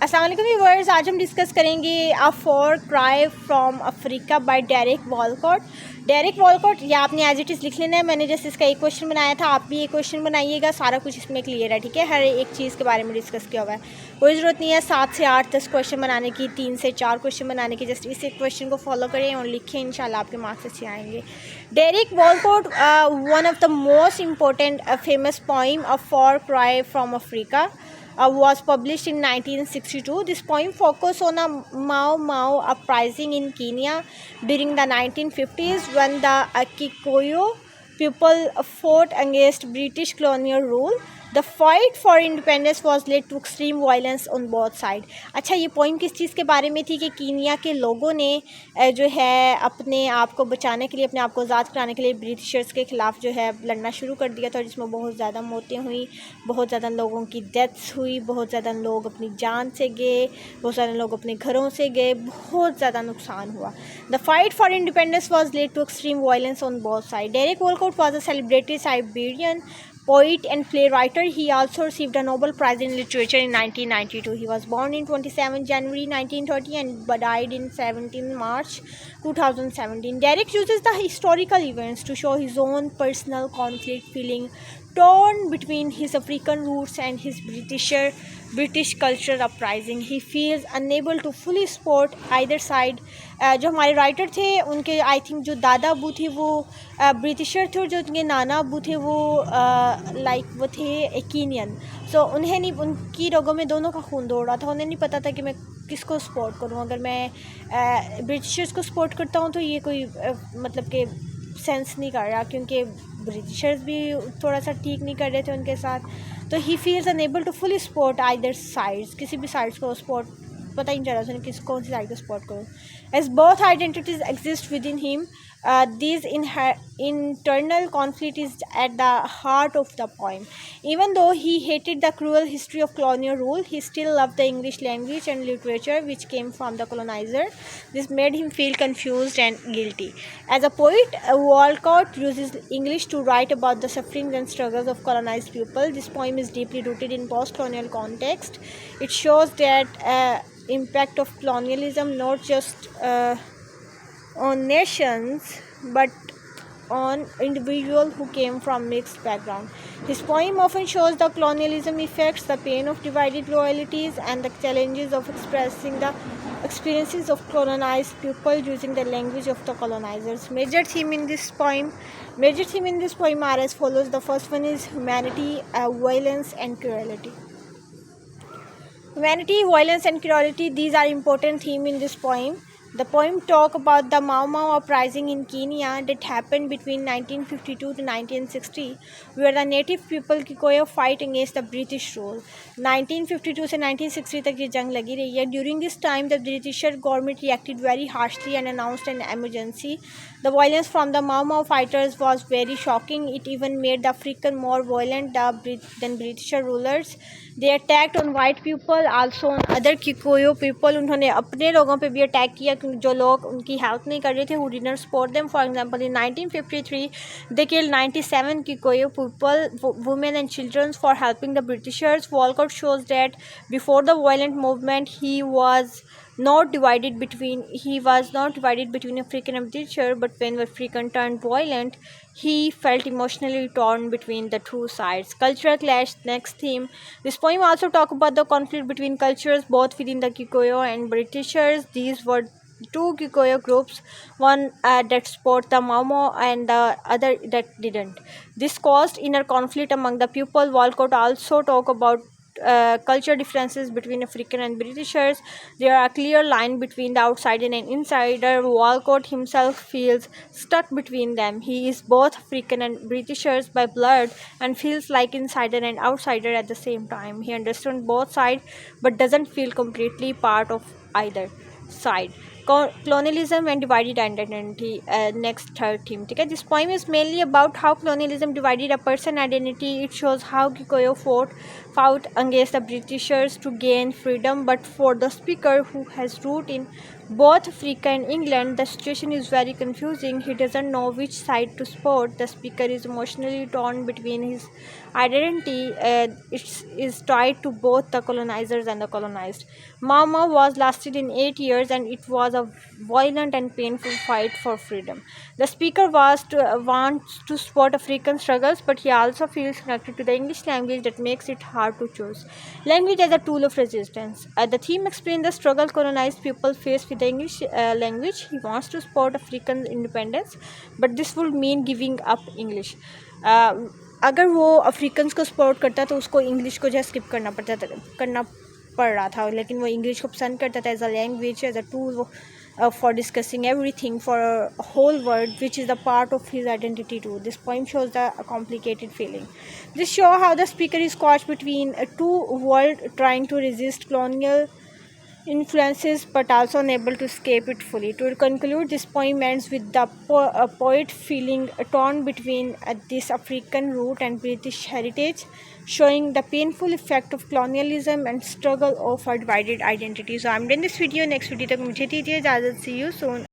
अस्सलाम वालेकुम व्यूअर्स, आज हम डिस्कस करेंगे a far cry from Africa by Derek Walcott. Derek Walcott, या आपने एज इट इज़ लिख लेना है। मैंने जैसे इसका एक क्वेश्चन बनाया था, आप भी एक क्वेश्चन बनाइएगा। सारा कुछ इसमें क्लियर है, ठीक है। हर एक चीज़ के बारे में डिस्कस किया हुआ है। कोई ज़रूरत नहीं है 7 से 8 10 क्वेश्चन बनाने की, 3 से 4 क्वेश्चन बनाने की। जस्ट इस एक क्वेश्चन को फॉलो करें और लिखें, इंशाल्लाह आपके मार्क्स अच्छे आएंगे। Derek Walcott, one of the most important famous poem a far cry from Africa was published in 1962. This poem focused on a Mau Mau uprising in Kenya during the 1950s when the Kikuyu people fought against British colonial rule. The fight for independence was led to extreme violence on both side. अच्छा, ये poem किस चीज़ के बारे में थी कि Kenya के लोगों ने जो है अपने आप को बचाने के लिए, अपने आप को आज़ाद कराने के लिए ब्रिटिशर्स के ख़िलाफ़ जो है लड़ना शुरू कर दिया था, जिसमें बहुत ज़्यादा मौतें हुई, बहुत ज़्यादा लोगों की डेथ्स हुई, बहुत ज़्यादा लोग अपनी जान से गए, बहुत सारे लोग अपने घरों से गए, बहुत ज़्यादा नुकसान हुआ। The fight for independence was led to extreme violence on both side. Derek Walcott was a celebrated Siberian poet and playwright. He also received a Nobel Prize in Literature in 1992. He was born in 27 January 1930 and died in 17 March 2017. Derek uses the historical events to show his own personal conflict, feeling torn between his African roots and his British cultural uprising. He feels unable to fully support either side. जो हमारे writer थे, उनके I think जो दादा अबू थे वो britisher थे, और जो उनके नाना अबू थे वो वो थे कीनियन। सो उन्हें नहीं, उनकी रगों में दोनों का खून दौड़ रहा था। उन्हें नहीं पता था कि मैं किसको सपोर्ट करूं। अगर मैं ब्रिटिशर्स को सपोर्ट करता हूं तो ये कोई मतलब कि सेंस नहीं कर रहा, क्योंकि ब्रिटिशर्स भी थोड़ा सा ठीक नहीं कर रहे थे उनके साथ। तो ही feels unable to fully support either sides, किसी भी साइड्स को सपोर्ट पता ही नहीं चल रहा था कौन सी साइड को सपोर्ट करो। As both identities exist within him, this internal conflict is at the heart of the poem. Even though he hated the cruel history of colonial rule, he still loved the English language and literature which came from the colonizer. This made him feel confused and guilty. As a poet, Walcott uses English to write about the sufferings and struggles of colonized people. This poem is deeply rooted in post-colonial context. It shows that impact of colonialism not just on nations but on individuals who came from mixed background. His poem often shows the colonialism effects, the pain of divided loyalties, and the challenges of expressing the experiences of colonized people using the language of the colonizers. Major theme in this poem are as follows. The first one is humanity, violence and cruelty. Humanity, violence and cruelty, these are important themes in this poem. The poem talks about the Mau Mau uprising in Kenya that happened between 1952 to 1960, where the native people Kikuyu fight against the British rule. 1952 से 1960 तक ये जंग लगी रही है. During this time, the British government reacted very harshly and announced an emergency. The violence from the Mau Mau fighters was very shocking. It even made the African more violent than British rulers. They attacked on white people, also on other Kikuyu people. उन्होंने अपने लोगों पे भी attack किया, क्योंकि जो लोग उनकी हेल्प नहीं कर रहे थे, who did not support them. For example, in 1953, they killed 97 Kikuyu people, women and children, for helping the Britishers. Walcott shows that before the violent movement, he was not divided between African and Britisher, but when African turned violent, he felt emotionally torn between the two sides. Cultural clash, next theme. This poem also talks about the conflict between cultures, both within the Kikuyu and Britishers. These were two Kikuyu groups, one that support the Mau Mau and the other that didn't. This caused inner conflict among the people. Walcott also talk about culture differences between African and Britishers. There are a clear line between the outsider and insider. Walcott himself feels stuck between them. He is both African and Britishers by blood and feels like insider and outsider at the same time. He understands both sides but doesn't feel completely part of either side. Colonialism and divided identity, next third theme. ठीक है. This poem is mainly about how colonialism divided a person's identity. It shows how Kikuyu fought fought against the Britishers to gain freedom, but for the speaker who has root in both Africa and England, the situation is very confusing. He doesn't know which side to support. The speaker is emotionally torn between his identity is tied to both the colonizers and the colonized. Mama was lasted in 8 years, and it was a violent and painful fight for freedom. The speaker wants to support African struggles, but he also feels connected to the English language that makes it hard to choose. Language as a tool of resistance. The theme explains the struggle colonized people face with the English language. He wants to support African independence, but this would mean giving up English. अगर वो Africans को support करता तो उसको English को जो है skip करना पड़ रहा था, लेकिन वो इंग्लिश को पसंद करता था as a language, as a tool for discussing everything for a whole world, which is the part of his identity too. This poem shows the complicated feeling. This shows how the speaker is caught between two worlds, trying to resist colonial influences but also unable to escape it fully. To conclude, this poem ends with the poet feeling torn between this African root and British heritage, showing the painful effect of colonialism and struggle of a divided identity. So I'm done this video. Next video तक मुझे दीजिए इजाज़त. See you soon.